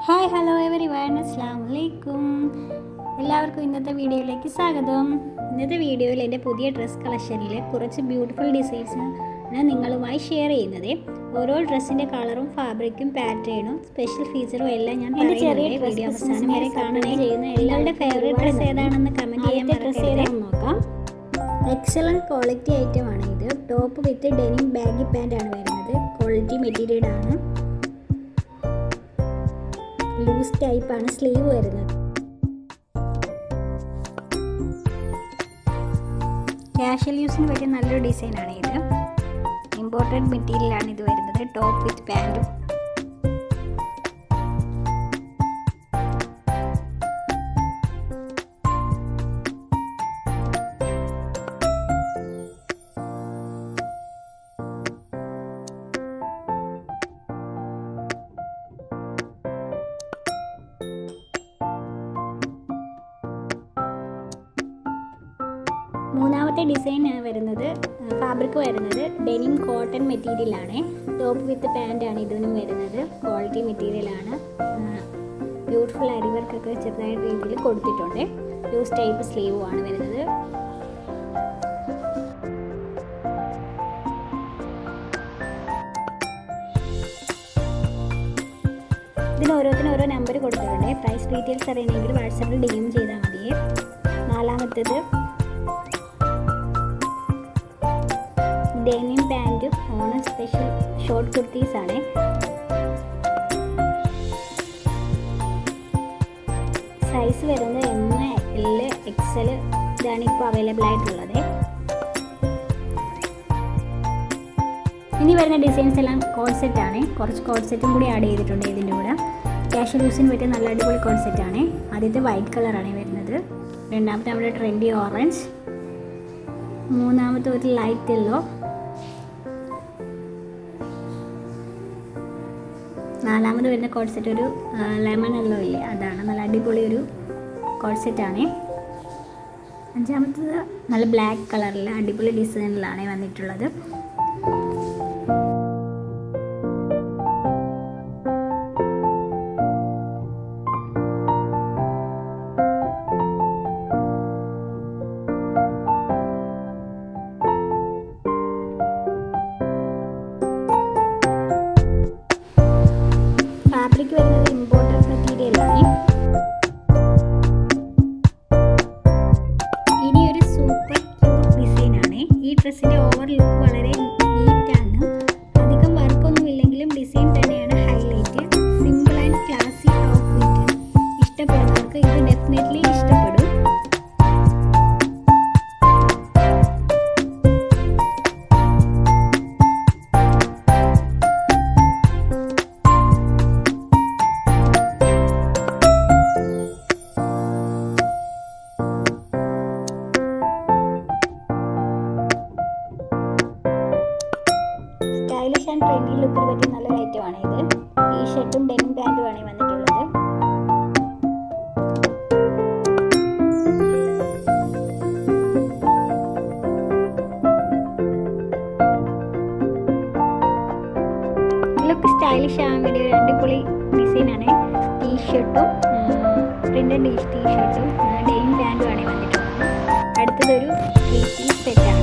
Hi hello every one അസ്സലാമു അലൈക്കും. എല്ലാവർക്കും ഇന്നത്തെ വീഡിയോയിലേക്ക് സ്വാഗതം. ഇന്നത്തെ വീഡിയോയിൽ എൻ്റെ പുതിയ ഡ്രസ്സ് കളക്ഷനിൽ കുറച്ച് ബ്യൂട്ടിഫുൾ ഡിസൈൻസ് ആണ് നിങ്ങളുമായി ഷെയർ ചെയ്യുന്നത്. ഓരോ ഡ്രസ്സിൻ്റെ കളറും ഫാബ്രിക്കും പാറ്റേണും സ്പെഷ്യൽ ഫീച്ചറും എല്ലാം ഞാൻ പറയുന്നത് വീഡിയോ അവസാനം വരെ കാണുകയും ചെയ്യുന്ന എല്ലാവരുടെ ഫേവറേറ്റ് ഡ്രസ്സ് ഏതാണെന്ന് കമൻറ്റ് ചെയ്യാൻ മറക്കരുത്. നോക്കാം. എക്സലൻറ്റ് ക്വാളിറ്റി ഐറ്റമാണ് ഇത്. ടോപ്പ് വിത്ത് ഡെനിം ബാഗി പാൻ്റാണ് വരുന്നത്. ക്വാളിറ്റി മെറ്റീരിയൽ ആണ്. ലൂസ് ടൈപ്പാണ് സ്ലീവ് വരുന്നത്. കാഷ്വൽ യൂസിന് പറ്റിയ നല്ലൊരു ഡിസൈനാണ് ഇത്. ഇമ്പോർട്ടഡ് മെറ്റീരിയലാണ് ഇത് വരുന്നത്. ടോപ്പ് വിത്ത് പാൻറ്റും. മൂന്നാമത്തെ ഡിസൈൻ വരുന്നത് ഫാബ്രിക് വരുന്നത് ഡെനിം കോട്ടൺ മെറ്റീരിയലാണ്. ടോപ്പ് വിത്ത് പാൻ്റാണ് ഇതിനും വരുന്നത്. ക്വാളിറ്റി മെറ്റീരിയലാണ്. ബ്യൂട്ടിഫുൾ അരിവർക്കൊക്കെ ചെറുതായ രീതിയിൽ കൊടുത്തിട്ടുണ്ട്. ലൂസ് ടൈപ്പ് സ്ലീവും ആണ് വരുന്നത്. ഇതിന് ഓരോന്നിനും ഓരോ നമ്പർ കൊടുത്തിട്ടുണ്ട്. പ്രൈസ് ഡീറ്റെയിൽസ് അറിയണമെങ്കിൽ വാട്സാപ്പിൽ DM ചെയ്താൽ മതിയേ. നാലാമത്തേത് ഡെനിം പാൻറ്റും ഓണം സ്പെഷ്യൽ ഷോർട്ട് കുർത്തീസാണ്. സൈസ് വരുന്നത് ML XL ഇതാണ് ഇപ്പോൾ അവൈലബിൾ ആയിട്ടുള്ളത്. ഇനി വരുന്ന ഡിസൈൻസ് എല്ലാം കോഡ് സെറ്റാണ്. കുറച്ച് കോഡ് സെറ്റും കൂടി ആഡ് ചെയ്തിട്ടുണ്ട് ഇതിൻ്റെ കൂടെ. കാഷ്വൽ യൂസിന് പറ്റിയ നല്ല അടിപൊളി കോഡ് സെറ്റാണ്. ആദ്യത്തെ വൈറ്റ് കളറാണ് വരുന്നത്. രണ്ടാമത്തെ നമ്മുടെ ട്രെൻഡി ഓറഞ്ച്. മൂന്നാമത്തെ ഒരു ലൈറ്റ് യെല്ലോ. നാലാമത് വരുന്ന കോഡ് സെറ്റ് ഒരു ലെമൺ യെല്ലോ ഇല്ലേ, അതാണ്. നല്ല അടിപൊളി ഒരു കോഡ് സെറ്റാണ്. അഞ്ചാമത്തത് നല്ല ബ്ലാക്ക് കളറിൽ അടിപൊളി ഡിസൈനിലാണ് വന്നിട്ടുള്ളത്. ഫാബ്രിക് വരുന്നത് ഇമ്പോർട്ടഡ് മെറ്റീരിയലാണ്. ഇനി ഒരു സൂപ്പർ ക്യൂട്ട് ഡിസൈനാണ്. ഈ ഡ്രസ്സിൻ്റെ ഓവർ ലുക്ക് വളരെ നീറ്റാണ്. അധികം വർക്കൊന്നും ഇല്ലെങ്കിലും ഡിസൈൻ തന്നെയാണ് highlight. Simple and classy outfit ഇഷ്ടപ്പെടുന്നവർക്ക് ഇത് ഡെഫിനറ്റ്ലി ഇഷ്ടപ്പെടും. സ്റ്റൈലിഷ് ആൻഡ് ട്രെൻഡി ലുക്കിന് പറ്റിയ നല്ലൊരു ഐറ്റമാണ് ഇത്. ടീഷർട്ടും ഡെനിം പാൻറ്റുമാണ് വന്നിട്ടുള്ളത്. ലുക്ക് സ്റ്റൈലിഷ് ആകാൻ വേണ്ടി ഒരു അടിപൊളി ഡിസൈനാണ്. ടീഷർട്ടും പ്രിൻ്റഡ് ടീഷർട്ടും ഡെനിം പാൻറ്റുമാണ് വന്നിട്ടുള്ളത്. അടുത്തതൊരു 3 പീസ് സെറ്റാണ്.